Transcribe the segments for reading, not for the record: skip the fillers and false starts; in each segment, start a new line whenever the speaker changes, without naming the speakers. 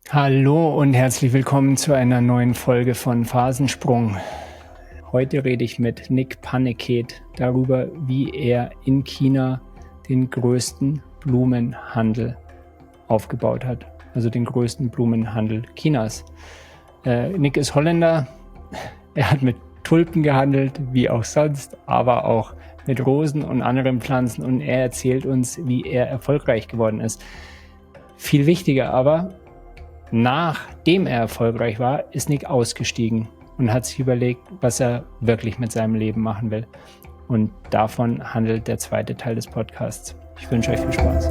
Hallo und herzlich willkommen zu einer neuen Folge von Phasensprung. Heute rede ich mit Nick Pannekeet darüber, wie er in China den größten Blumenhandel aufgebaut hat. Also den größten Blumenhandel Chinas. Nick ist Holländer. Er hat mit Tulpen gehandelt, wie auch sonst, aber auch mit Rosen und anderen Pflanzen. Und er erzählt uns, wie er erfolgreich geworden ist. Viel wichtiger aber, nachdem er erfolgreich war, ist Nick ausgestiegen und hat sich überlegt, was er wirklich mit seinem Leben machen will. Und davon handelt der zweite Teil des Podcasts. Ich wünsche euch viel Spaß.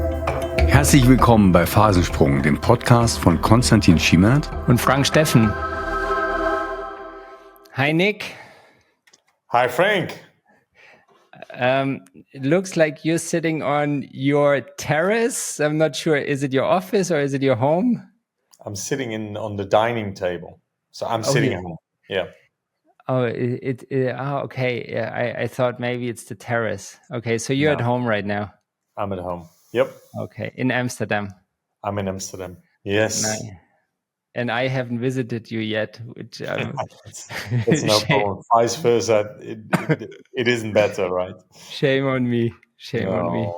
Herzlich willkommen bei Phasensprung, dem Podcast von Konstantin Schiemert
und Frank Steffen. Hi Nick.
Hi Frank.
It looks like you're sitting on your terrace. I'm not sure, is it your office or is it your home?
I'm sitting on the dining table. So I'm sitting at home. Yeah.
Oh, okay. Yeah, I thought maybe it's the terrace. Okay, so you're at home right now.
I'm at home. Yep.
Okay, in Amsterdam.
I'm in Amsterdam. Yes.
Nice. And I haven't visited you yet, which
That's no problem. Vice versa, it isn't better, right?
Shame on me. Shame on me.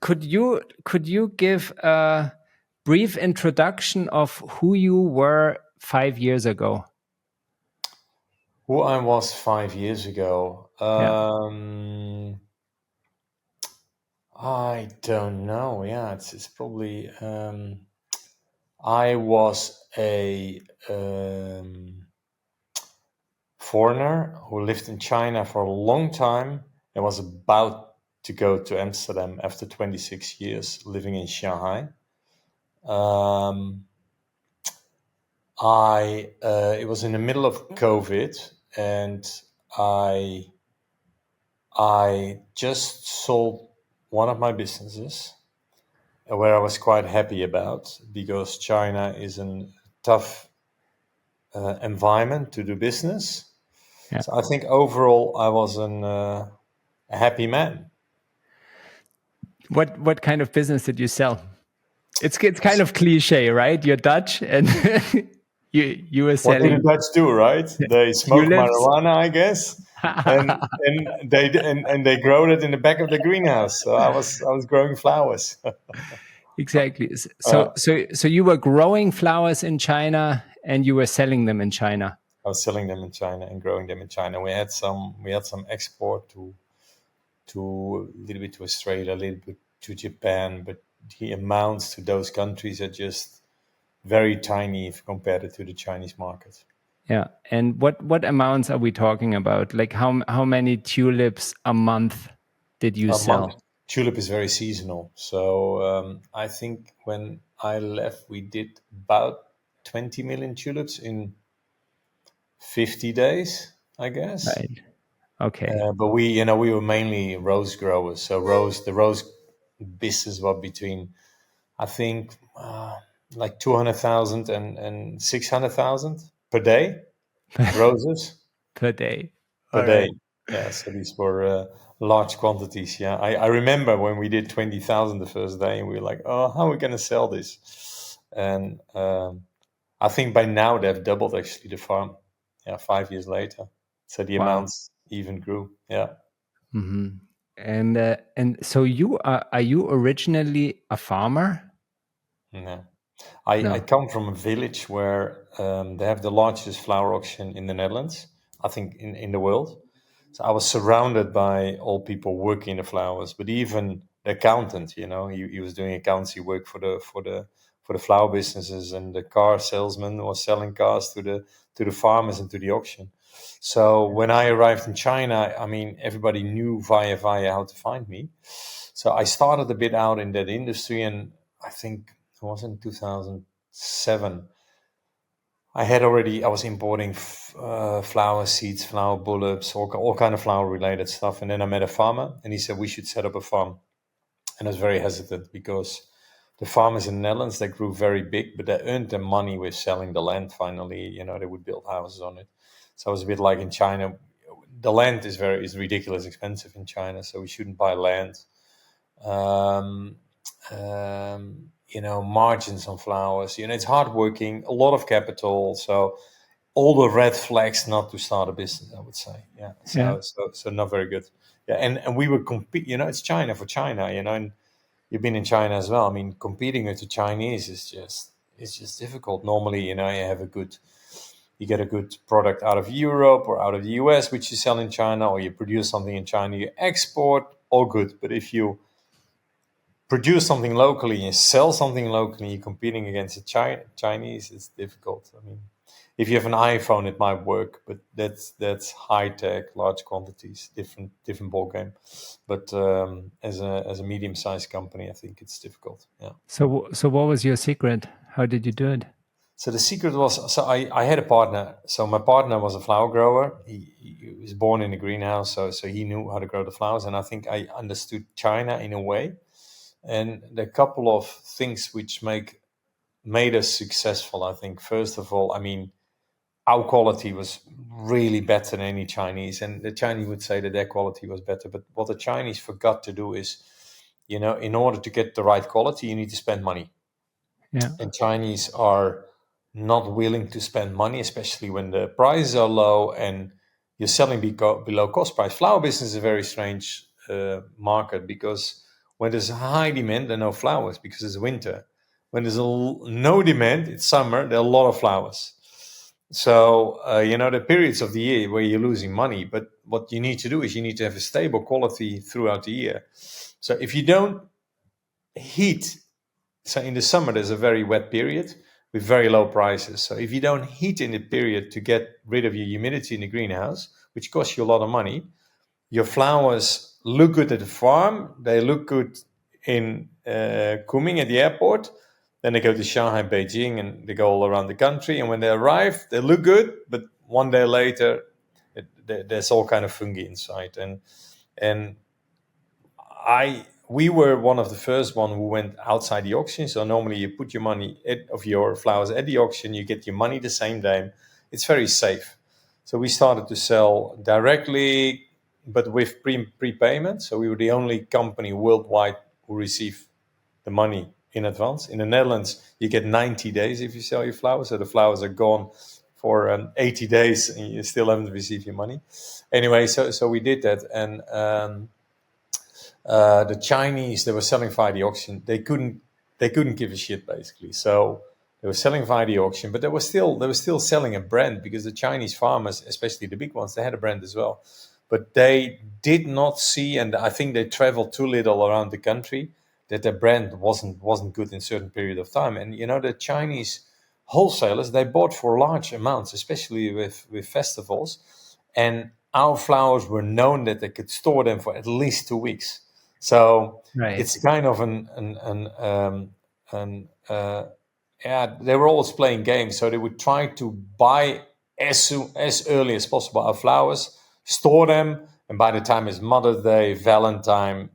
Could you give a brief introduction of who you were 5 years ago?
Who I was 5 years ago? I don't know. Yeah, it's probably. I was a foreigner who lived in China for a long time and was about to go to Amsterdam after 26 years living in Shanghai. It was in the middle of COVID, and I just sold one of my businesses where I was quite happy about, because China is a tough environment to do business. Yeah. So I think overall I was a happy man.
What kind of business did you sell? It's kind of cliche, right? You're Dutch and you were selling.
What do the Dutch do, right? They smoke marijuana, I guess, and they grow it in the back of the greenhouse. So I was growing flowers.
Exactly. So you were growing flowers in China and you were selling them in China.
I was selling them in China and growing them in China. We had some export to a little bit to Australia, a little bit to Japan, but the amounts to those countries are just very tiny if compared to the Chinese market.
Yeah. And what amounts are we talking about? Like how many tulips a month did you sell?
Month. Tulip is very seasonal. So I think when I left, we did about 20 million tulips in 50 days, I guess.
Right. Okay.
But we were mainly rose growers. So the rose business was between, I think, like 200,000 and 600,000 per day, roses.
Per day.
Per day. Yeah, so these were large quantities. Yeah, I remember when we did 20,000 the first day, and we were like, "Oh, how are we going to sell this?" And I think by now they've doubled actually the farm. Yeah, 5 years later, so the amounts even grew. Yeah.
Mm-hmm. And so are you originally a farmer?
No. I come from a village where they have the largest flower auction in the Netherlands, I think in the world. So I was surrounded by all people working the flowers, but even the accountant, he was doing accountancy work for the flower businesses, and the car salesman was selling cars to the farmers and to the auction. So when I arrived in China, I mean, everybody knew via how to find me. So I started a bit out in that industry, and I think it was in 2007. I was importing flower seeds, flower bulbs, all kind of flower related stuff. And then I met a farmer, and he said we should set up a farm. And I was very hesitant because the farmers in the Netherlands, they grew very big, but they earned their money with selling the land. Finally, they would build houses on it. So it was a bit like in China. The land is ridiculous expensive in China, so we shouldn't buy land. margins on flowers. It's hardworking, a lot of capital. So all the red flags not to start a business, I would say. Yeah. So not very good. Yeah. And we would compete, it's China for China, and you've been in China as well. I mean, competing with the Chinese is just difficult. Normally, you get a good product out of Europe or out of the US, which you sell in China, or you produce something in China, you export, all good. But if you produce something locally and you sell something locally, you're competing against the Chinese, it's difficult. I mean, if you have an iPhone, it might work, but that's high tech, large quantities, different ball game. But as a medium sized company, I think it's difficult. Yeah.
So what was your secret? How did you do it?
So the secret was, I had a partner. So my partner was a flower grower. He was born in a greenhouse, so he knew how to grow the flowers. And I think I understood China in a way. And the couple of things which made us successful, I think. First of all, I mean, our quality was really better than any Chinese. And the Chinese would say that their quality was better. But what the Chinese forgot to do is, in order to get the right quality, you need to spend money.
Yeah.
And Chinese are not willing to spend money, especially when the prices are low and you're selling below cost price. Flower business is a very strange market, because when there's a high demand, there are no flowers because it's winter. When there's no demand, it's summer, there are a lot of flowers. So, the periods of the year where you're losing money, but what you need to do is you need to have a stable quality throughout the year. So if you don't heat, so in the summer, there's a very wet period with very low prices. So if you don't heat in the period to get rid of your humidity in the greenhouse, which costs you a lot of money, your flowers look good at the farm. They look good in Kunming at the airport. Then they go to Shanghai, Beijing, and they go all around the country. And when they arrive, they look good, but one day later, there's all kind of fungi inside. And we were one of the first one who went outside the auction. So normally you put your money of your flowers at the auction, you get your money the same day. It's very safe. So we started to sell directly, but with prepayment. So we were the only company worldwide who received the money in advance. In the Netherlands, you get 90 days if you sell your flowers. So the flowers are gone for 80 days and you still haven't received your money. Anyway, so we did that. And the Chinese, they were selling via the auction. They couldn't give a shit, basically. So they were selling via the auction, but they were still selling a brand, because the Chinese farmers, especially the big ones, they had a brand as well. But they did not see, and I think they traveled too little around the country, that their brand wasn't good in a certain period of time. And the Chinese wholesalers, they bought for large amounts, especially with festivals. And our flowers were known that they could store them for at least 2 weeks. So It's kind of they were always playing games. So they would try to buy as early as possible our flowers, store them, and by the time it's Mother's Day, Valentine,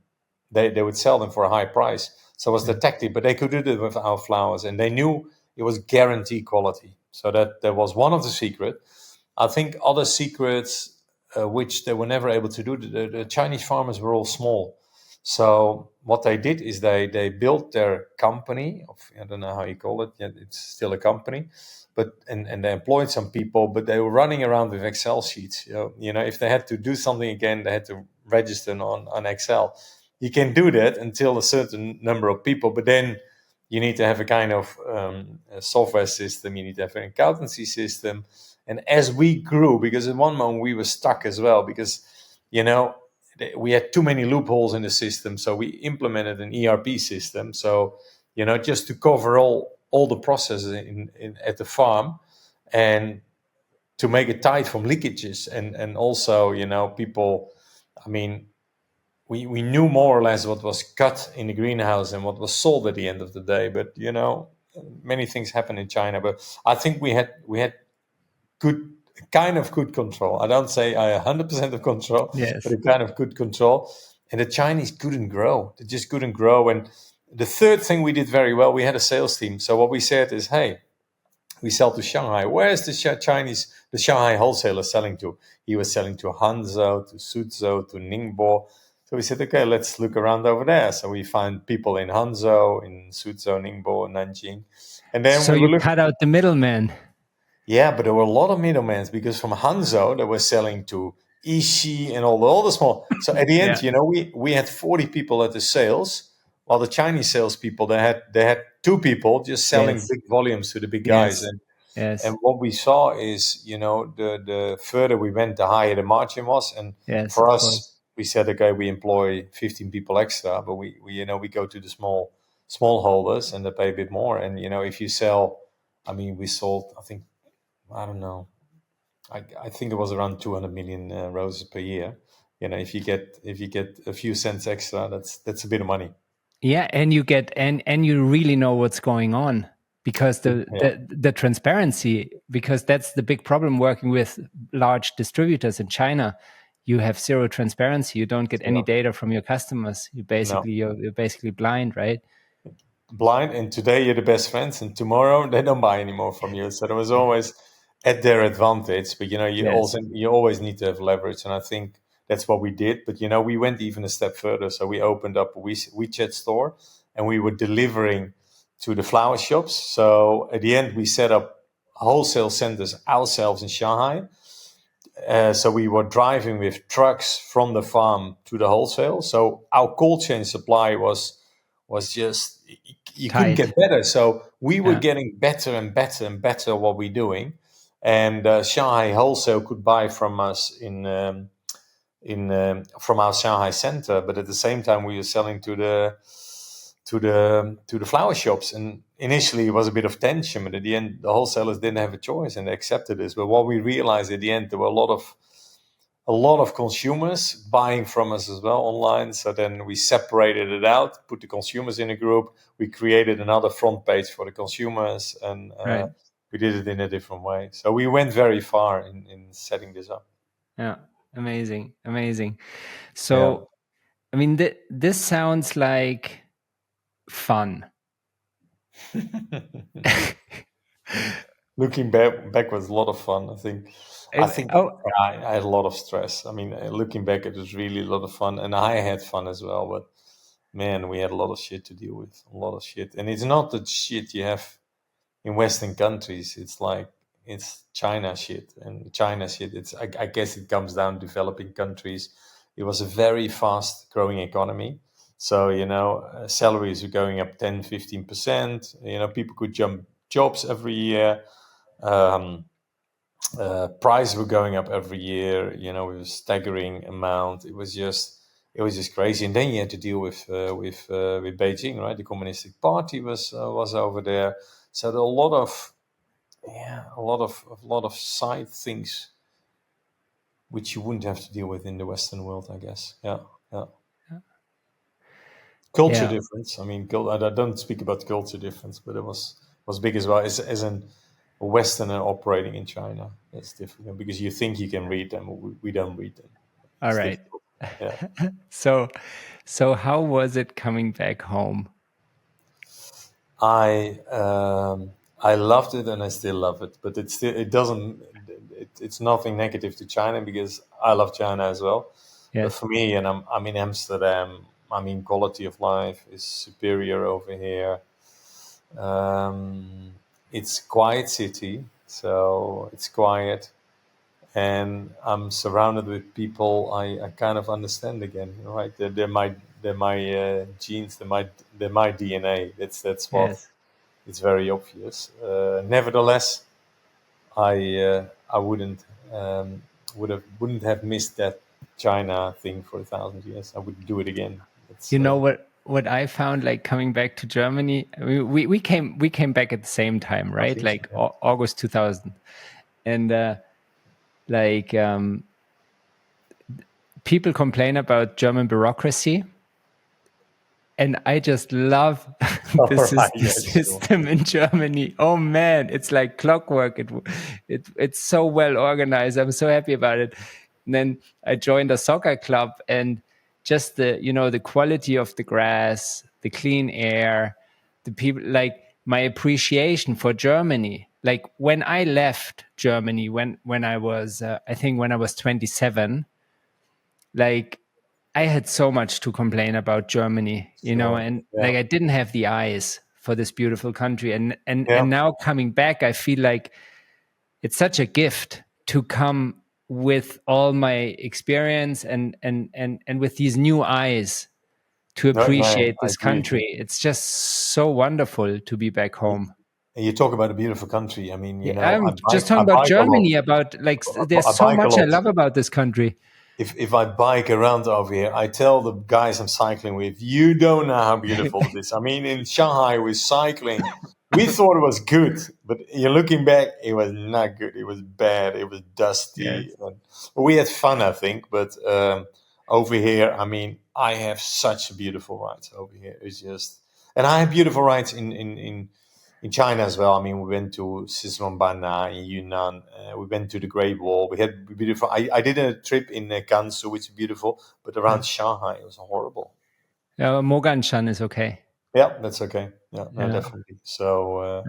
they would sell them for a high price. So it was the tactic, but they could do it with our flowers, and they knew it was guaranteed quality. So that was one of the secrets. I think other secrets, which they were never able to do, the Chinese farmers were all small. So what they did is they built their company. I don't know how you call it. Yeah, it's still a company, and they employed some people, but they were running around with Excel sheets. If they had to do something again, they had to register on Excel. You can do that until a certain number of people, but then you need to have a kind of a software system. You need to have an accountancy system. And as we grew, because at one moment we were stuck as well, because we had too many loopholes in the system, so we implemented an ERP system. So, just to cover all the processes at the farm, and to make it tight from leakages, and also, people. I mean, we knew more or less what was cut in the greenhouse and what was sold at the end of the day. But many things happen in China. But I think we had good control. I don't say I 100% of control,
yes,
but a kind of good control. And the Chinese couldn't grow. They just couldn't grow. And the third thing we did very well, we had a sales team. So what we said is, hey, we sell to Shanghai. Where's the Shanghai wholesaler selling to? He was selling to Hanzhou, to Suzhou, to Ningbo. So we said, okay, let's look around over there. So we find people in Hangzhou, in Suzhou, Ningbo, Nanjing. And then
So
we were
you
looking.
cut out the middleman.
Yeah, but there were a lot of middlemen because from Hangzhou, they were selling to Ishi and all the small. So at the end, we had 40 people at the sales, while the Chinese salespeople, they had 2 people just selling
Yes.
big volumes to the big guys.
Yes. Yes.
And what we saw is, the further we went, the higher the margin was. And
Yes,
for
of
us,
course.
we said, okay, we employ 15 people extra, but we go to the small holders and they pay a bit more. And, if you sell, we sold, I don't know, I think it was around 200 million roses per year. If you get a few cents extra, that's a bit of money.
Yeah, and you get and you really know what's going on because the transparency, because that's the big problem working with large distributors in China. You have zero transparency. You don't get any data from your customers. You're basically blind, right?
Blind, and today you're the best friends, and tomorrow they don't buy anymore from you. So there was always at their advantage, but you always need to have leverage, and I think that's what we did. But we went even a step further. So we opened up a WeChat store, and we were delivering to the flower shops. So at the end, we set up wholesale centers ourselves in Shanghai. So we were driving with trucks from the farm to the wholesale. So our cold chain supply was just, you couldn't get better. So we were getting better and better and better at what we're doing. And Shanghai wholesale could buy from us from our Shanghai center, but at the same time we were selling to the flower shops. And initially it was a bit of tension, but at the end the wholesalers didn't have a choice and they accepted this. But what we realized at the end, there were a lot of consumers buying from us as well online. So then we separated it out, put the consumers in a group. We created another front page for the consumers, and we did it in a different way. So we went very far in setting this up.
Yeah, amazing. So, this sounds like fun.
Looking back was a lot of fun. I think I had a lot of stress. Looking back, it was really a lot of fun, and I had fun as well. But man, we had a lot of shit to deal with, a lot of shit. And it's not the shit you have in Western countries. It's China shit, and China shit. I guess it comes down to developing countries. It was a very fast growing economy. So, salaries were going up 10, 15%. People could jump jobs every year. Prices were going up every year, with a staggering amount. It was just crazy. And then you had to deal with Beijing, right? The Communist Party was over there. So there were a lot of side things which you wouldn't have to deal with in the Western world, I guess. Yeah. Culture difference. I don't speak about culture difference, but it was big as well. As a Westerner operating in China, it's difficult because you think you can read them. We don't read them.
All right. Yeah. So how was it coming back home?
I loved it and I still love it, but it's nothing negative to China because I love China as well. Yes. But for me, and I'm in Amsterdam, quality of life is superior over here. It's a quiet city, so it's quiet, and I'm surrounded with people I kind of understand again, right? They're my genes, they're my DNA. That's what. Yes. It's very obvious. Nevertheless, I wouldn't have missed that China thing for 1,000 years. I would do it again.
What I found, like coming back to Germany, we came back at the same time, right? Like so, yeah. August 2000, and people complain about German bureaucracy, and I just love the system in Germany. Oh man, it's like clockwork. It's so well organized. I'm so happy about it. And then I joined a soccer club, and just the quality of the grass, the clean air, the people, like my appreciation for Germany. Like when I left Germany, when I was, I think when I was 27, like I had so much to complain about Germany, and like I didn't have the eyes for this beautiful country, and now coming back, I feel like it's such a gift to come with all my experience and with these new eyes to appreciate this country. It's just so wonderful to be back home.
And you talk about a beautiful country. I mean,
I'm just talking about Germany. About like, there's so much I love about this country.
If I bike around over here, I tell the guys I'm cycling with, you don't know how beautiful it is. I mean, in Shanghai, we're cycling. We thought it was good, but you're looking back, it was not good. It was bad. It was dusty.
Yes.
We had fun, I think, but over here, I mean, I have such beautiful rides over here. It's just, and I have beautiful rides in China as well. I mean, we went to Sichuan in Yunnan. We went to the Great Wall. We had beautiful. I did a trip in Gansu, which is beautiful, but around Shanghai, it was horrible.
Moganshan is okay.
Yeah, that's okay. Yeah, no, definitely. So,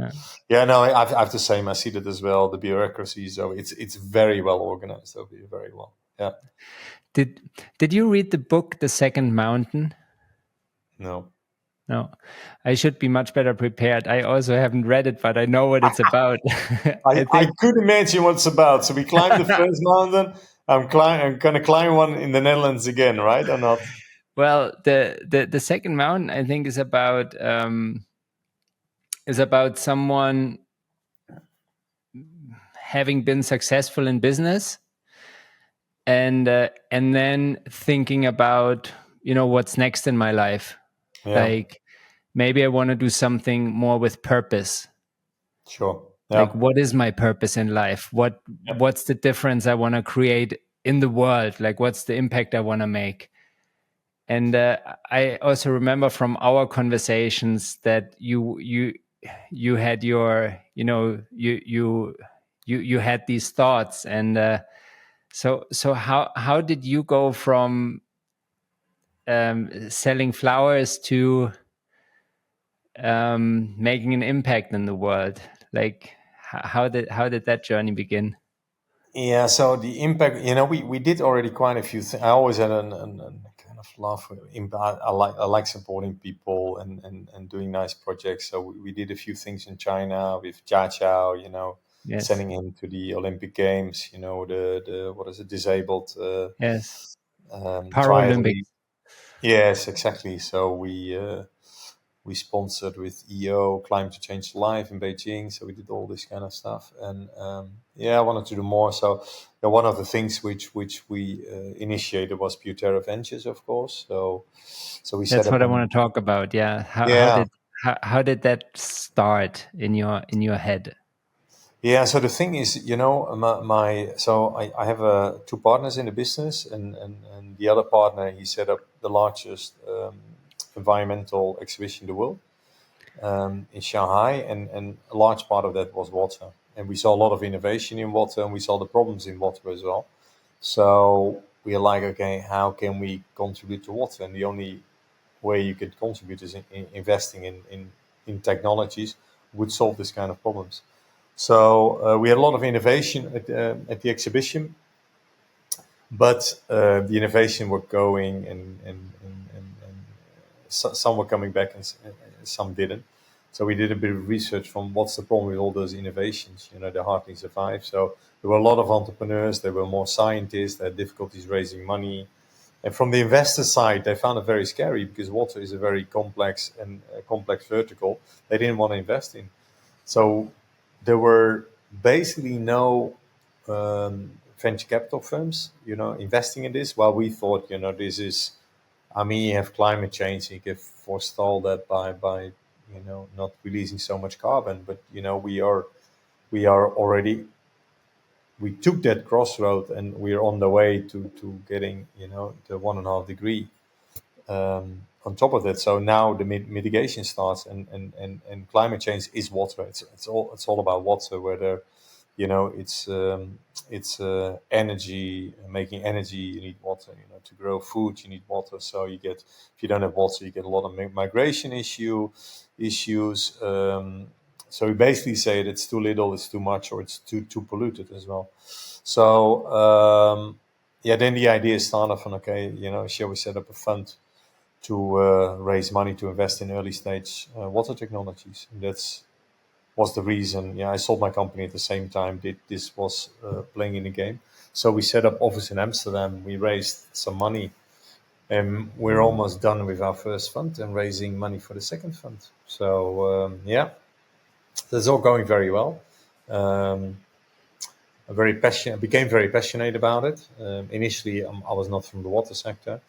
no, I have to say, I see that as well. The bureaucracy, so it's very well organized over here, very well. Yeah.
Did you read the book The Second Mountain?
No.
I should be much better prepared. I also haven't read it, but I know what it's about.
I could imagine what it's about. So we climbed the first mountain. I'm going to climb one in the Netherlands again, right, or not?
Well, the second mountain, I think, is about someone having been successful in business, and then thinking about what's next in my life. Yeah. Like maybe I want to do something more with purpose.
Sure. Yeah.
Like, what is my purpose in life? What's the difference I want to create in the world? Like, what's the impact I want to make? And I also remember from our conversations that you had your you had these thoughts, and so how did you go from selling flowers to making an impact in the world? Like, how did that journey begin?
Yeah, so the impact, we did already quite a few things. I always had a kind of love for impact. I like supporting people and doing nice projects. So we did a few things in China with Jia Chao,
Yes.
sending him to the Olympic Games. The what is it, disabled?
Yes.
Paralympics. Yes, exactly. So we sponsored with EO, Climate to Change Life in Beijing. So we did all this kind of stuff. And I wanted to do more. So one of the things which we initiated was Pure Terra Ventures, of course. So we set up.
That's what I want to talk about. Yeah. How did that start in your head?
Yeah. So the thing is, I have two partners in the business, and the other partner, he set up the largest environmental exhibition in the world in Shanghai, and a large part of that was water. And we saw a lot of innovation in water, and we saw the problems in water as well. So we are like, okay, how can we contribute to water? And the only way you could contribute is in investing in technologies would solve this kind of problems. So we had a lot of innovation at the exhibition, but the innovation were going and some were coming back and some didn't. So we did a bit of research from what's the problem with all those innovations. They hardly survive. So there were a lot of entrepreneurs. There were more scientists. They had difficulties raising money. And from the investor side, they found it very scary because water is a very complex vertical they didn't want to invest in. So there were basically no venture capital firms, investing in this. While we thought, this is, you have climate change, you can forestall that by not releasing so much carbon. But we are already, we took that crossroad and we're on the way to getting the 1.5 degree on top of that. So now the mitigation starts, and climate change is water. It's all about water. Whether it's energy, making energy. You need water. To grow food, you need water. So if you don't have water, you get a lot of migration issues. So we basically say it's too little, it's too much, or it's too polluted as well. So then the idea started from, okay, shall we set up a fund to raise money to invest in early stage water technologies? And was the reason. I sold my company at the same time. This was playing in the game. So we set up office in Amsterdam. We raised some money, and we're almost done with our first fund and raising money for the second fund. So that's all going very well. Became very passionate about it. Initially, I was not from the water sector.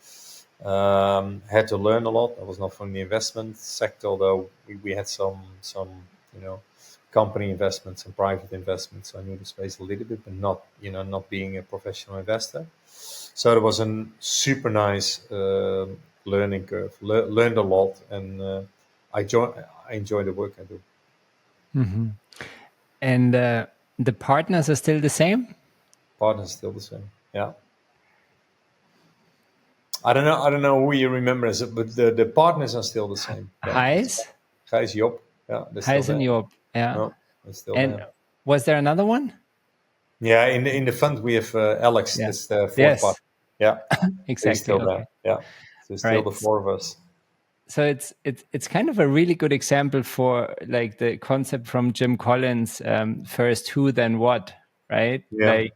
Had to learn a lot. I was not from the investment sector, although we had some company investments and private investments. So I knew the space a little bit, but not being a professional investor. So it was a super nice learning curve. Learned a lot, and I enjoy the work I do.
Mm-hmm. And the partners are still the same?
Partners still the same. Yeah. I don't know who you remember, but the partners are still the same.
Gijs?
Gijs, Job. Yeah, they're still
Gijs and
there.
Job. Yeah.
No, they're still
and
there.
Was there another one?
Yeah, in the fund we have Alex.
Yeah.
That's the fourth partner. Yeah,
exactly.
He's still
Okay.
there. Yeah, so it's still
Right.
the four of us.
So it's kind of a really good example for like the concept from Jim Collins, first who then what, right?
Yeah.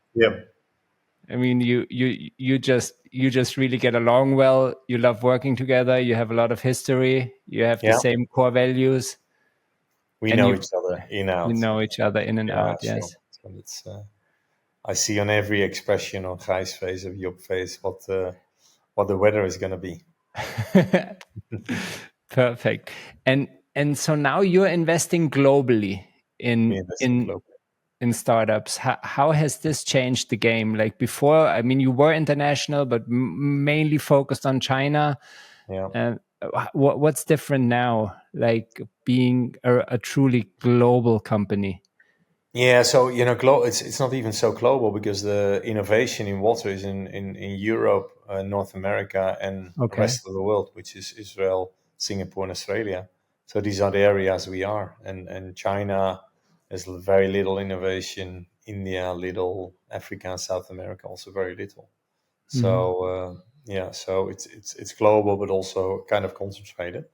I mean, you just really get along well. You love working together. You have a lot of history. You have the same core values.
We know each other in and out.
You know each other in and out. Yes.
So it's, I see on every expression on Gijs' face or your face what the weather is going to be.
Perfect. And so now you're investing globally in startups. How has this changed the game? Like before, I mean, you were international, but mainly focused on China.
Yeah.
What's different now, like being a truly global company?
Yeah, so it's not even so global because the innovation in water is in Europe, North America, and the rest of the world, which is Israel, Singapore, and Australia. So these are the areas we are, and China has very little innovation. India, little. Africa, South America, also very little. So so it's global, but also kind of concentrated.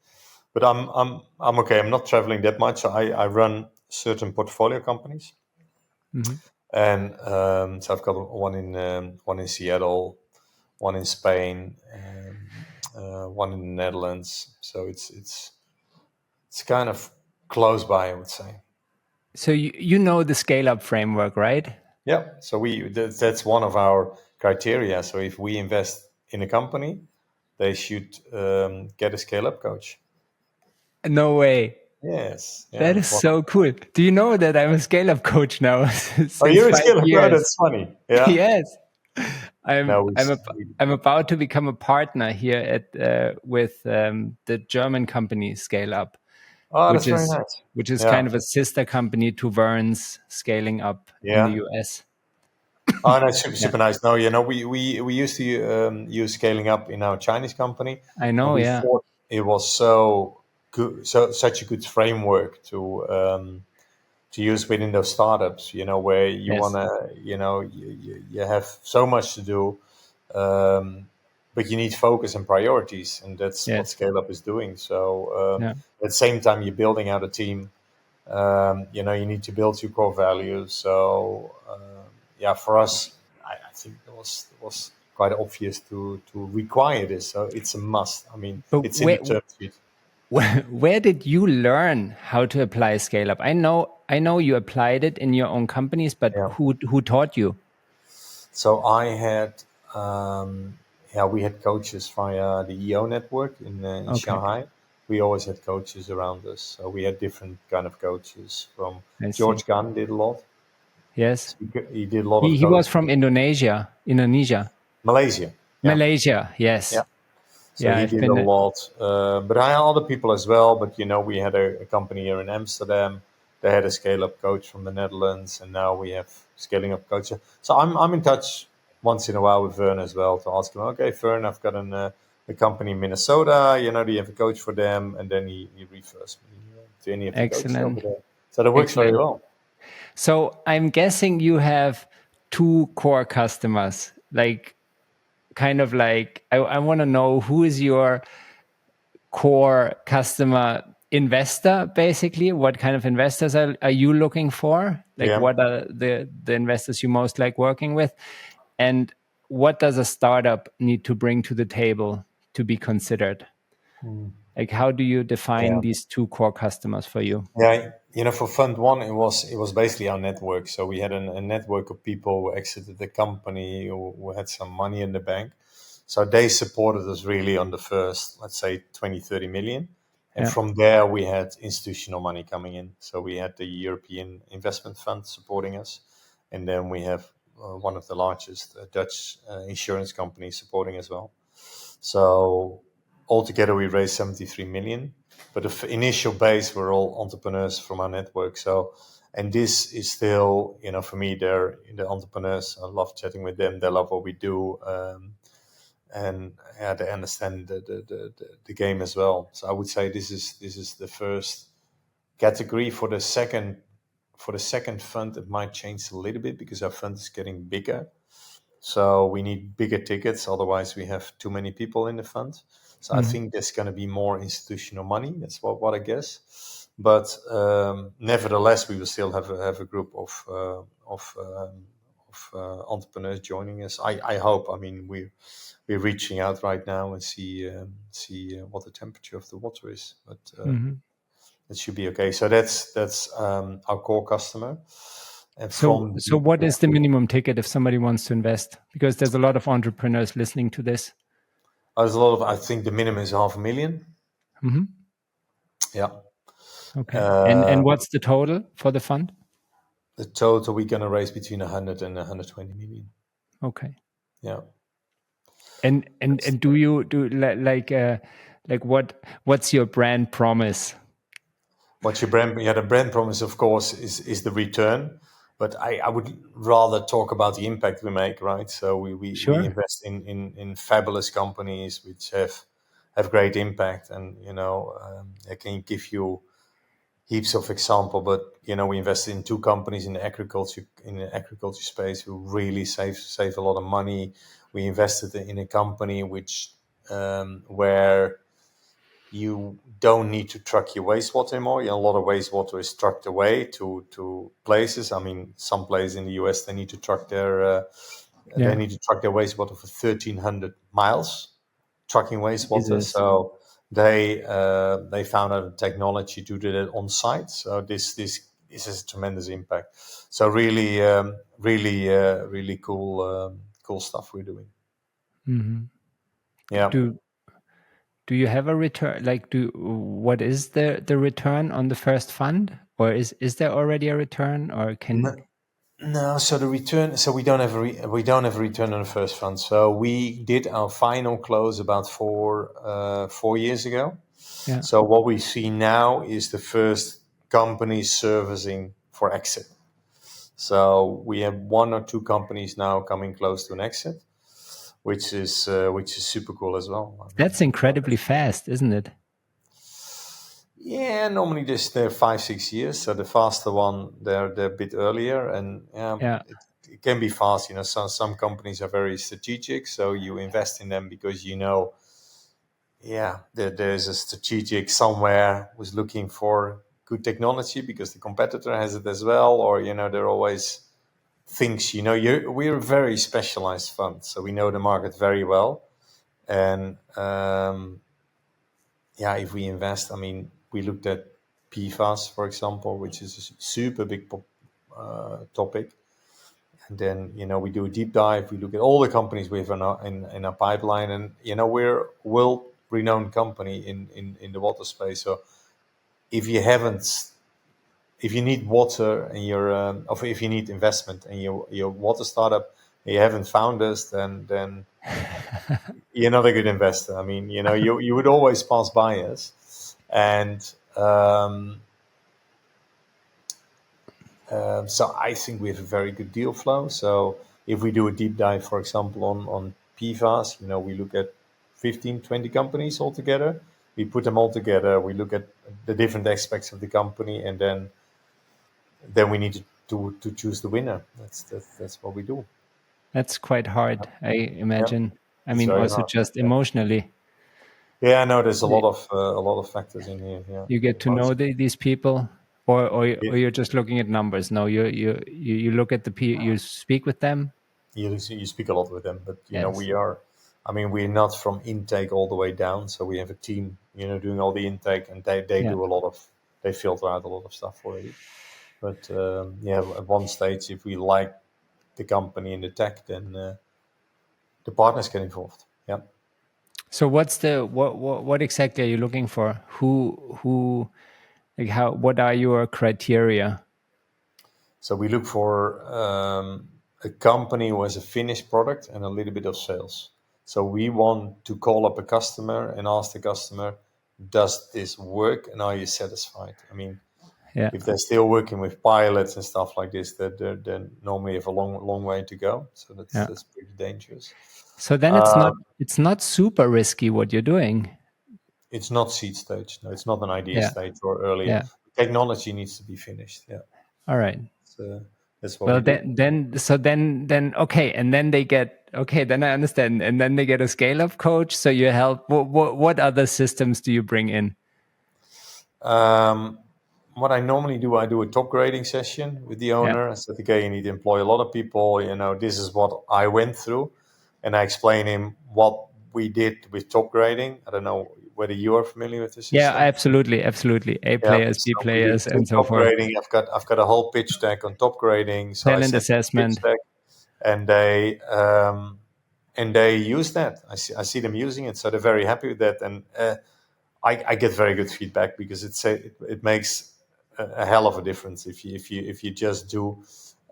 But I'm okay. I'm not traveling that much. So I run certain portfolio companies, and so I've got one in Seattle, one in Spain, one in the Netherlands. So it's kind of close by, I would say.
So you know the scale-up framework, right?
Yeah. So that's one of our criteria. So if we invest in a company, they should get a scale-up coach.
No way.
Yes. Yeah.
That is so cool. Do you know that I'm a scale-up coach now since
you're
5
a scale-up
years?
coach? That's funny. Yeah.
Yes. I'm about to become a partner here at with the German company Scale Up,
that's very nice.
Which is kind of a sister company to Vern's Scaling Up in the US.
Oh, that's super nice. No, we used to use Scaling Up in our Chinese company.
I know, yeah.
It was so good, such a good framework to use within those startups. Where you wanna, you have so much to do, but you need focus and priorities, and that's what Scale Up is doing. So at the same time, you're building out a team. You need to build your core values. So for us, I think it was quite obvious to require this. So it's a must. I mean, it's in the term sheet.
Where did you learn how to apply Scale Up? I know you applied it in your own companies, but who taught you?
So I had we had coaches via the EO network in Shanghai. We always had coaches around us. So we had different kind of coaches. From George Gunn did a lot.
Yes,
he did a lot of.
He was from Indonesia,
Malaysia.
Yeah. Malaysia. Yes.
Yeah. So he did a lot. But I had other people as well. But we had a company here in Amsterdam. They had a scale-up coach from the Netherlands, and now we have scaling up coach. So I'm in touch once in a while with Vern as well to ask him, okay, Vern, I've got a company in Minnesota, do you have a coach for them? And then he refers me to any of the coaches over there. So that works very well.
So I'm guessing you have two core customers. Like kind of like, I want to know who is your core customer investor, basically. What kind of investors are you looking for? Like, what are the investors you most like working with? And what does a startup need to bring to the table to be considered? Like, how do you define these two core customers for you?
Yeah, for Fund One, it was basically our network. So we had a network of people who exited the company, who had some money in the bank. So they supported us really on the first, let's say, 20, 30 million. And from there, we had institutional money coming in. So we had the European Investment Fund supporting us. And then we have one of the largest Dutch insurance companies supporting as well. So altogether, we raised 73 million. But the initial base were all entrepreneurs from our network. So, and this is still, for me, they're the entrepreneurs. I love chatting with them. They love what we do. And they understand the game as well. So I would say this is the first category. For the second fund, it might change a little bit because our fund is getting bigger. So we need bigger tickets. Otherwise, we have too many people in the fund. So I think there's going to be more institutional money. That's what I guess. But nevertheless, we will still have a group of entrepreneurs joining us. I hope. I mean, we're reaching out right now and see what the temperature of the water is. But it should be okay. So that's our core customer. And
so what is the minimum ticket if somebody wants to invest? Because there's a lot of entrepreneurs listening to this.
There's a lot of. I think the minimum is 500,000. Yeah.
Okay. And what's the total for the fund?
The total we're going to raise between 100 and 120 million.
Okay.
Yeah.
And do you do like what's your brand promise?
What's your brand? Yeah, the brand promise, of course, is the return. But I would rather talk about the impact we make, right? So we invest in fabulous companies which have great impact, and I can give you heaps of example. But we invested in two companies in the agriculture space who really save a lot of money. We invested in a company which where you don't need to truck your wastewater anymore. A lot of wastewater is trucked away to places. I mean, some places in the US they need to truck their wastewater for 1,300 miles, trucking wastewater.
Jesus.
So they found out a technology to do that on site. So this has a tremendous impact. So really cool stuff we're doing.
Mm-hmm.
Yeah.
Do you have a return? Like, what is the return on the first fund, or is there already a return, or can?
No, so the return. So we don't have a return on the first fund. So we did our final close about 4 years ago.
Yeah.
So what we see now is the first company servicing for exit. So we have one or two companies now coming close to an exit, which is super cool as well.
That's incredibly fast, isn't it?
Yeah, normally they're 5-6 years. So the faster one, they're a bit earlier, and it can be fast. Some companies are very strategic, so you invest in them because there's a strategic somewhere who's looking for good technology because the competitor has it as well, or there are always things. We're a very specialized fund, so we know the market very well, and if we invest, I mean, we looked at PFAS, for example, which is a super big topic. And then, we do a deep dive. We look at all the companies we have in our pipeline. And, we're a world-renowned company in the water space. So if you need water and or if you need investment and your water startup, and you haven't found us, then you're not a good investor. I mean, you would always pass by us. And so I think we have a very good deal flow. So if we do a deep dive, for example, on PFAS, we look at 15, 20 companies altogether. We put them all together. We look at the different aspects of the company, and then we need to choose the winner. That's what we do.
That's quite hard, I imagine. I mean,
very
also
hard.
just emotionally.
Yeah, no, there's a lot of factors in here. Yeah,
You get to know these people, or you're just looking at numbers. No, you look at the you speak with them.
You speak a lot with them, but
Yes.
we're not from intake all the way down. So we have a team, doing all the intake, and they do they filter out a lot of stuff already. But at one stage, if we like the company and the tech, then the partners get involved. Yeah.
So what exactly are you looking for? Who like how? What are your criteria?
So we look for a company who has a finished product and a little bit of sales. So we want to call up a customer and ask the customer, does this work and are you satisfied? I mean,
Yeah.
if they're still working with pilots and stuff like this, they normally have a long way to go. So that's pretty dangerous.
So then it's not super risky what you're doing.
It's not seed stage. No, it's not an idea stage or earlier.
Yeah.
Technology needs to be finished. Yeah.
All right.
So that's what we do.
Then okay, and then they get okay. Then I understand, and then they get a scale up coach. So you help. What other systems do you bring in?
What I normally do, I do a top grading session with the owner. I said, okay, you need to employ a lot of people. This is what I went through, and I explain him what we did with top grading. I don't know whether you are familiar with the system.
Yeah, absolutely. A players, B players, and so
top
forth.
Grading. I've got a whole pitch deck on top grading. So
talent assessment,
deck, and they use that. I see them using it, so they're very happy with that, and I get very good feedback because it makes a hell of a difference if you just do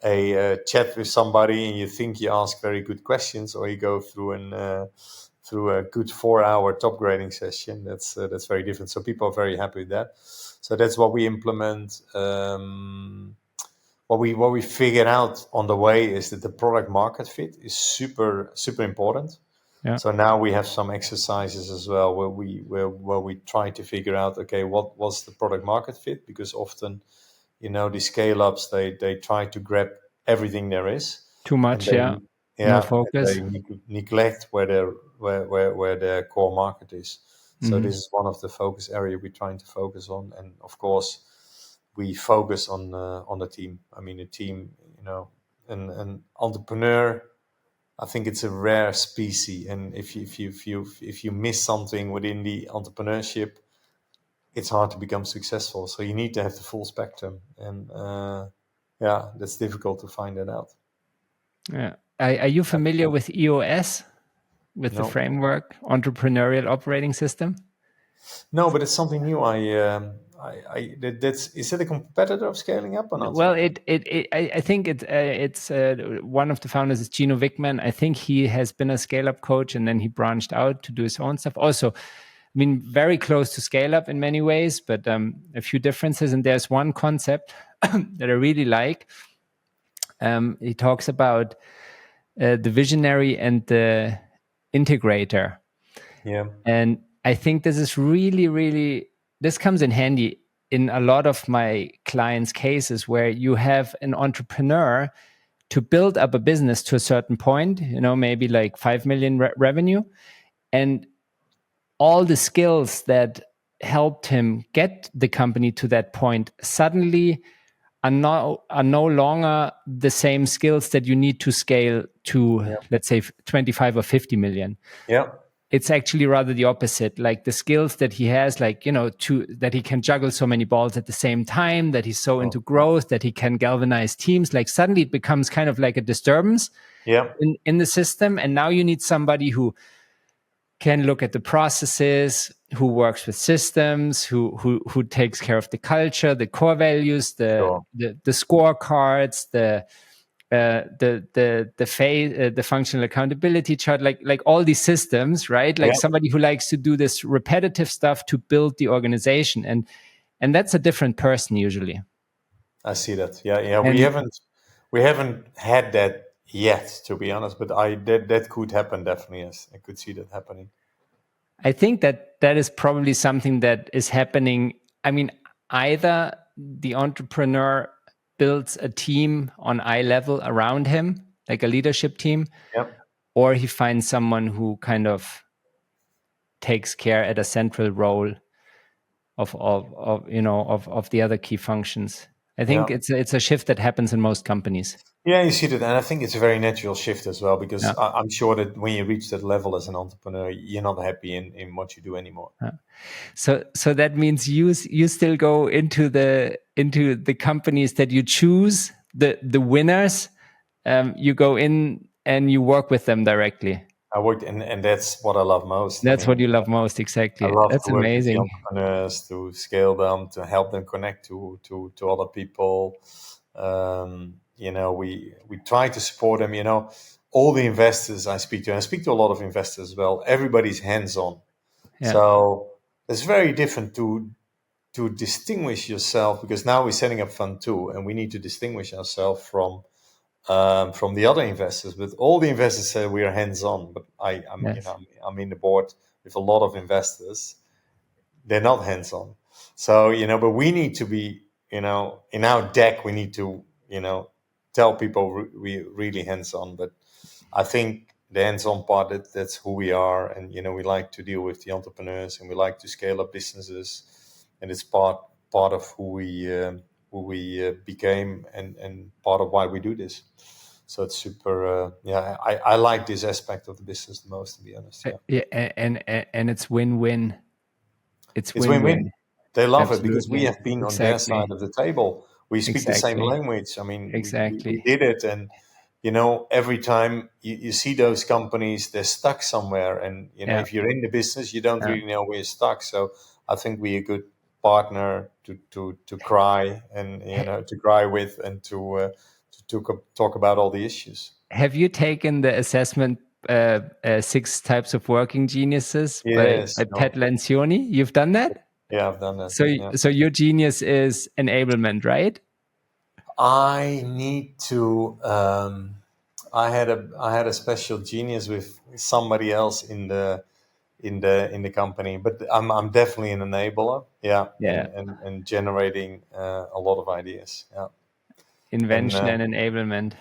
a chat with somebody and you think you ask very good questions, or you go through a good 4-hour top grading session. That's very different. So people are very happy with that. So that's what we implement. What we figured out on the way is that the product market fit is super important.
Yeah.
So now we have some exercises as well where we try to figure out, okay, what was the product market fit? Because often, the scale ups they try to grab everything there is.
Too much, no focus.
They neglect where their core market is. So this is one of the focus area we're trying to focus on, and of course, we focus on the team. I mean, a team, an entrepreneur. I think it's a rare species, and if you miss something within the entrepreneurship, it's hard to become successful. So you need to have the full spectrum, and that's difficult to find that out.
Yeah, are you familiar with EOS, with the framework, entrepreneurial operating system?
No, but it's something new. Is it a competitor of scaling up or not?
Well, I think it's one of the founders is Gino Wickman. I think he has been a scale up coach, and then he branched out to do his own stuff. Also, I mean, very close to scale up in many ways, but a few differences. And there's one concept that I really like. He talks about the visionary and the integrator.
Yeah.
And I think this is really, this comes in handy in a lot of my clients' cases where you have an entrepreneur to build up a business to a certain point, maybe like 5 million revenue. And all the skills that helped him get the company to that point suddenly are no longer the same skills that you need to scale to, let's say, 25 or 50 million.
Yeah.
It's actually rather the opposite. Like the skills that he has, that he can juggle so many balls at the same time, that he's so into growth, that he can galvanize teams. Like suddenly it becomes kind of like a disturbance in the system. And now you need somebody who can look at the processes, who works with systems, who takes care of the culture, the core values, the scorecards, the functional accountability chart, like all these systems, right? Like somebody who likes to do this repetitive stuff to build the organization, and that's a different person usually.
I see that. Yeah. We haven't had that yet, to be honest, but that could happen definitely. Yes, I could see that happening.
I think that is probably something that is happening. I mean, either the entrepreneur builds a team on eye level around him, like a leadership team, or he finds someone who kind of takes care at a central role of the other key functions. I think it's a shift that happens in most companies.
Yeah, you see that, and I think it's a very natural shift as well, because I'm sure that when you reach that level as an entrepreneur, you're not happy in what you do anymore.
So that means you still go into the companies that you choose, the winners. You go in and you work with them directly.
I worked, and that's what I love most.
That's what you love most, exactly.
I love
That's
to work
amazing.
with the entrepreneurs, to scale them, to help them connect to other people. We try to support them. All the investors I speak to, and I speak to a lot of investors as well, everybody's hands-on. Yeah. So it's very different to distinguish yourself, because now we're setting up Fund 2 and we need to distinguish ourselves from the other investors. But all the investors say we are hands-on, but I'm in the board with a lot of investors. They're not hands-on. So, but we need to be, in our deck, we need to, tell people we're really hands-on. But I think the hands-on part, that's who we are. And, we like to deal with the entrepreneurs, and we like to scale up businesses. And it's part of who we became, and part of why we do this. So it's super. I like this aspect of the business the most, to be honest.
And it's win-win. It's
win-win. They love it because we have been on their side of the table. We speak the same language. I mean, we did it, and every time you see those companies, they're stuck somewhere, and if you're in the business, you don't really know where you're stuck. So I think we're a good partner to cry and to cry with, and to talk about all the issues.
Have you taken the assessment 6 Types of Working Geniuses by Ted Lencioni? You've done that?
Yeah, I've done that.
So your genius is enablement, right?
I need to. I had a special genius with somebody else in the company, but I'm definitely an enabler. Yeah. And generating a lot of ideas. Yeah.
Invention and enablement.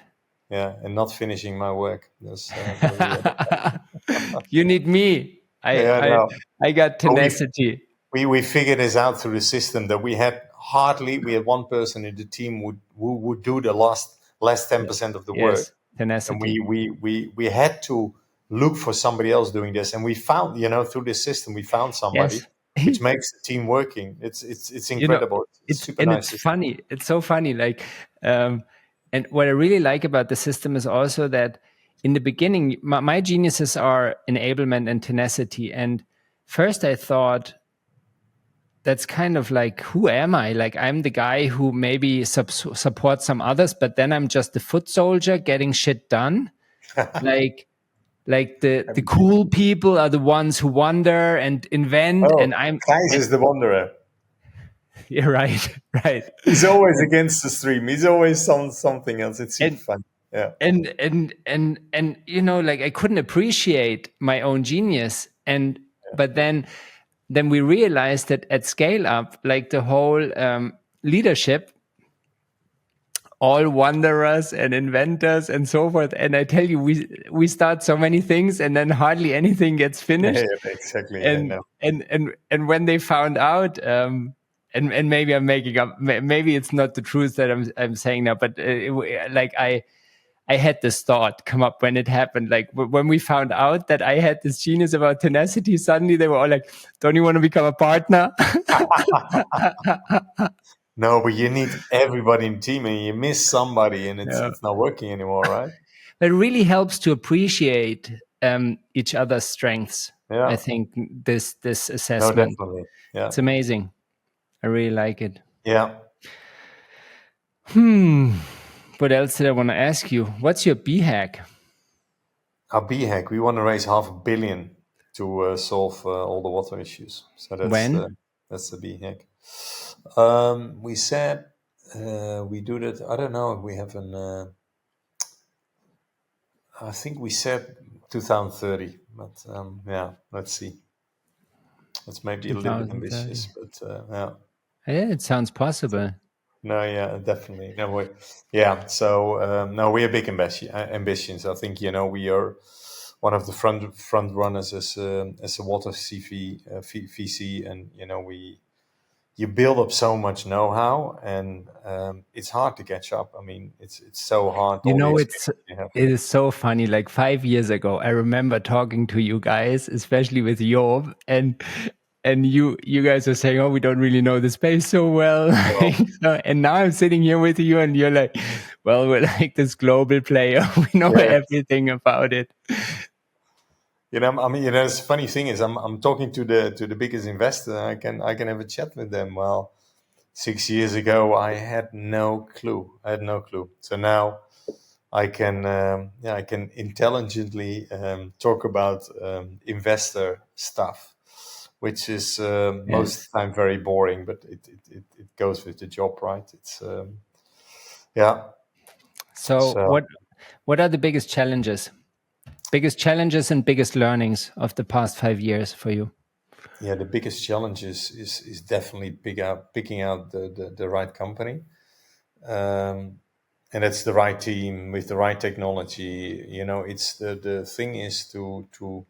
Yeah, and not finishing my work.
You need me. I got tenacity.
We figured this out through the system, that we had one person in the team who would do the last 10% of the work.
Tenacity.
And we had to look for somebody else doing this, and we found, through the system, we found somebody. Yes. Which makes the team working. It's incredible. It's super nice.
It's funny. It's so funny. Like, and what I really like about the system is also that in the beginning, my geniuses are enablement and tenacity. And first I thought, that's kind of like, who am I? Like, I'm the guy who maybe supports some others, but then I'm just the foot soldier getting shit done. like the cool people are the ones who wander and invent, and I'm
Thijs is the wanderer.
Yeah, right.
He's always against the stream. He's always something else. It's super fun. Yeah.
And like, I couldn't appreciate my own genius, but then we realized that at Scale Up, like the whole leadership, all wanderers and inventors and so forth. And I tell you, we start so many things, and then hardly anything gets finished.
Yeah, exactly.
And when they found out, and maybe I'm making up, maybe it's not the truth that I'm saying now, but I had this thought come up when it happened. Like, when we found out that I had this genius about tenacity, suddenly they were all like, "Don't you want to become a partner?"
No, but you need everybody in the team, and you miss somebody, and it's not working anymore, right?
It really helps to appreciate each other's strengths. Yeah. I think this assessment.
No, definitely. Yeah.
It's amazing. I really like it.
Yeah.
What else did I want to ask you? What's your B hack?
Our B hack, we want to raise $500 million to solve all the water issues. So that's the B hack. We said we do that. I don't know if we have I think we said 2030, but let's see. It's maybe a little bit ambitious, but
yeah, it sounds possible.
No, yeah, definitely. No, yeah. So no, we have big ambitions. I think we are one of the front runners as a water VC, and you build up so much know-how, and it's hard to catch up. I mean, it's so hard. All the experience you have.
It is so funny. Like 5 years ago, I remember talking to you guys, especially with Job, and you guys are saying, "Oh, we don't really know the space so well." And now I'm sitting here with you, and you're like, "Well, we're like this global player. We know everything about it."
I mean, the funny thing is, I'm talking to the biggest investor. I can have a chat with them. Well, 6 years ago, I had no clue. So now I can intelligently talk about investor stuff, which is most of the time very boring, but it goes with the job, right? It's
So what are the biggest challenges? Biggest challenges and biggest learnings of the past 5 years for you?
Yeah, the biggest challenge is definitely picking out the right company. And it's the right team with the right technology. It's the thing is to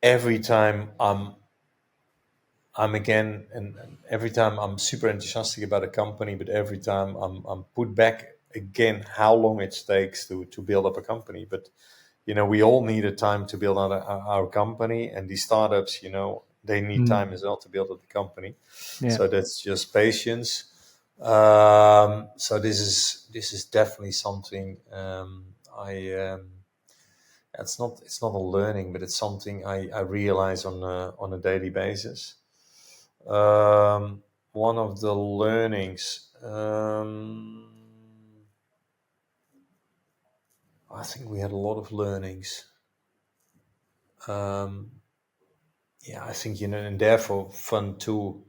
every time I'm again, and every time I'm super enthusiastic about a company, but every time I'm put back again how long it takes to build up a company. But we all need a time to build out our company, and these startups, they need time as well to build up the company. So that's just patience. So this is definitely something it's not a learning, but it's something I realize on a daily basis. One of the learnings, I think we had a lot of learnings. I think and therefore Fund 2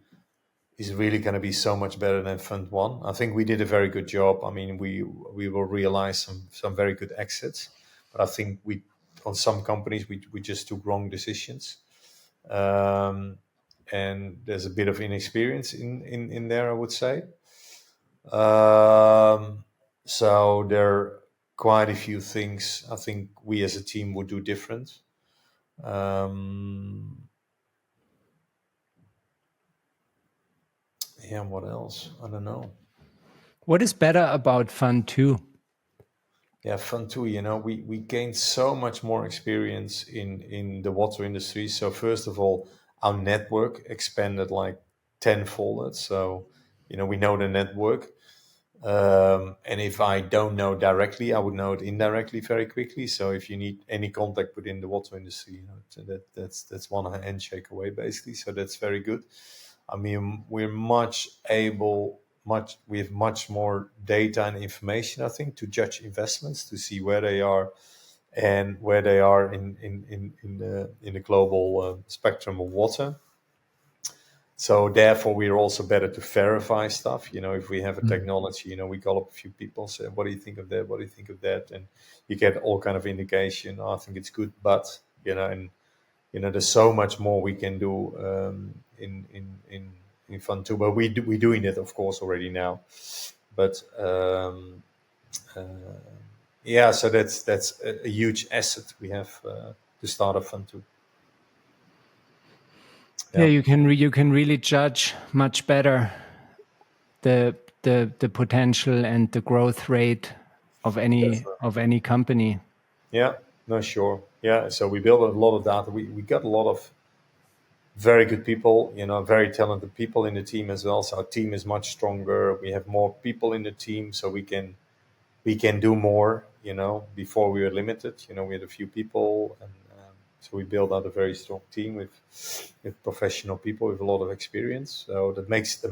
is really going to be so much better than Fund 1. I think we did a very good job. I mean, we will realize some very good exits, but I think on some companies we just took wrong decisions, and there's a bit of inexperience in there, I would say. So there are quite a few things I think we as a team would do different. What else? I don't know.
What is better about Fund 2?
Yeah, Fund 2, we gained so much more experience in the water industry. So first of all, our network expanded like tenfold. So, we know the network. And if I don't know directly, I would know it indirectly very quickly. So if you need any contact within the water industry, that's one handshake away, basically. So that's very good. I mean, we have much more data and information, I think, to judge investments, to see where they are and where they are in the global spectrum of water. So therefore, we are also better to verify stuff. If we have a technology, we call up a few people, say, "What do you think of that? What do you think of that?" And you get all kind of indication. "Oh, I think it's good, but there's so much more we can do in Fund 2. But we're doing it, of course, already now. But so that's a huge asset we have to start a Fund 2.
Yeah, you can really judge much better the potential and the growth rate of any company.
Yeah, no, sure. Yeah, so we built a lot of data. We got a lot of very good people, very talented people in the team as well. So our team is much stronger. We have more people in the team, so we can do more. Before we were limited. We had a few people, and so we built out a very strong team with professional people with a lot of experience. So that makes a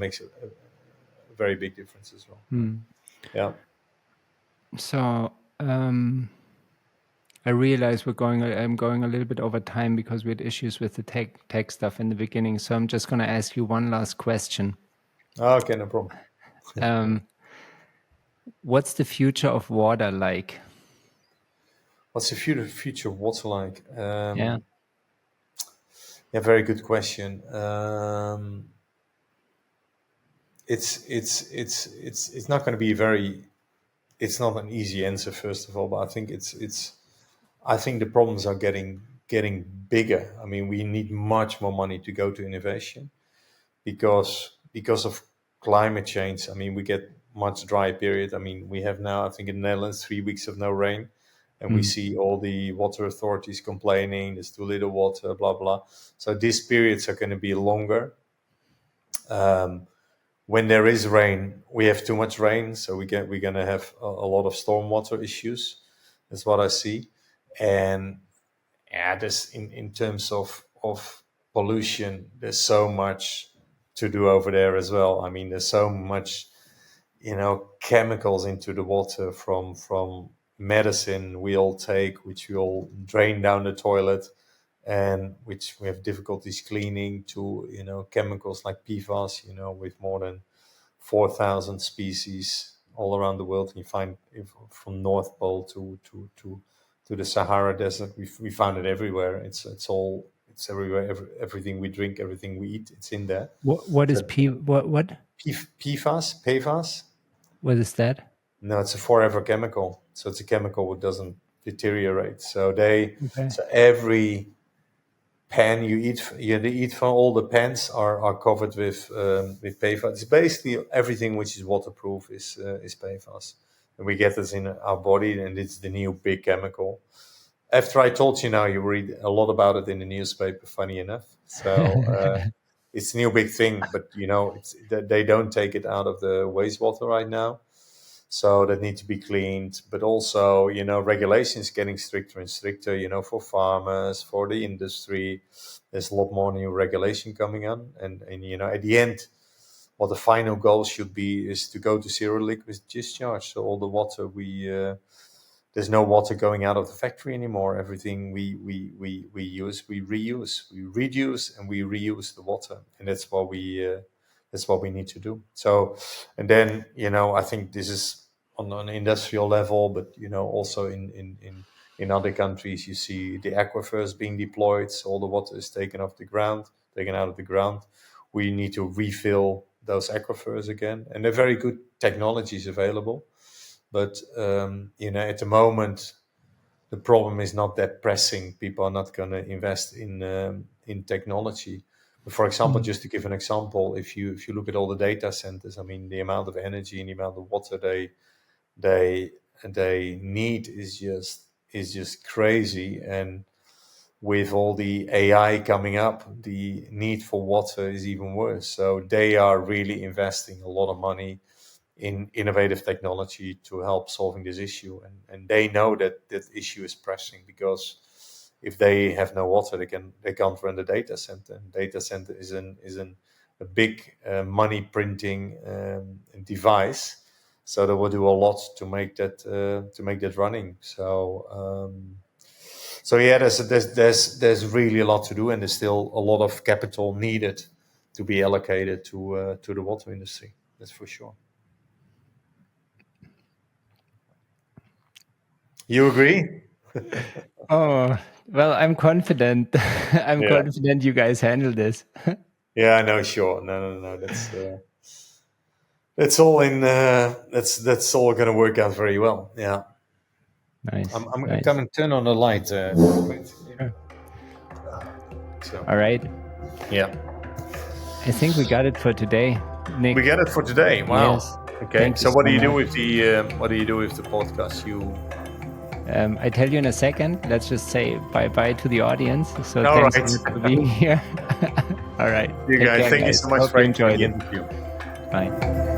very big difference as well. Yeah.
So I realize I'm going a little bit over time because we had issues with the tech stuff in the beginning. So I'm just going to ask you one last question.
Okay, no problem.
What's the future of water like?
What's the future of water like?
Yeah,
very good question. It's not going to be it's not an easy answer, first of all, but I think I think the problems are getting bigger. I mean, we need much more money to go to innovation because of climate change. I mean, we get much dry period. I mean, we have now, I think in the Netherlands, 3 weeks of no rain. And we see all the water authorities complaining, there's too little water, blah, blah. So these periods are going to be longer. When there is rain, we have too much rain. So we're going to have a lot of stormwater issues. That's what I see. And this in terms of pollution, there's so much to do over there as well. I mean, there's so much, chemicals into the water from medicine we all take, which we all drain down the toilet, and which we have difficulties cleaning, to chemicals like PFAS, with more than 4,000 species all around the world. And you find from North Pole to the Sahara Desert, we found it everywhere. It's everywhere. Everything we drink, everything we eat, it's in there.
What is PFAS?
PFAS.
What is that?
No, it's a forever chemical. So it's a chemical that doesn't deteriorate. So so every pan you eat from, all the pans are covered with PFAS. It's basically everything which is waterproof is PFAS, and we get this in our body, and it's the new big chemical. After I told you now, you read a lot about it in the newspaper. Funny enough, so it's a new big thing. But they don't take it out of the wastewater right now. So that need to be cleaned, but also, regulations getting stricter and stricter, for farmers, for the industry. There's a lot more new regulation coming on. And at the end, what the final goal should be is to go to zero liquid discharge. So all the water there's no water going out of the factory anymore. Everything we use, we reuse, we reduce, and we reuse the water. And that's what we need to do. So, and then, I think this is on an industrial level, but, also in other countries, you see the aquifers being deployed. So all the water is taken out of the ground. We need to refill those aquifers again. And there are very good technologies available. But, at the moment, the problem is not that pressing. People are not going to invest in technology. For example, just to give an example, if you look at all the data centers, I mean, the amount of energy and the amount of water they need is just crazy. And with all the AI coming up, the need for water is even worse. So they are really investing a lot of money in innovative technology to help solving this issue. And they know that that issue is pressing, because if they have no water, they can't run the data center. And data center is a big money printing device, so they will do a lot to make that running. So there's really a lot to do, and there's still a lot of capital needed to be allocated to the water industry. That's for sure. You agree?
Oh, well, I'm confident. I'm confident you guys handle this.
Yeah, no, sure. No. That's all that's all going to work out very well. Yeah.
Nice.
I'm going to turn on the light.
Sure.
So.
All right.
Yeah.
I think we got it for today, Nick.
We got it for today. Wow.
Yes.
Okay. So what do you do with the podcast?
I tell you in a second. Let's just say bye-bye to the audience. So
all
thanks
right.
for being here. All right.
You guys, thank you so much for
enjoying
the interview.
Bye.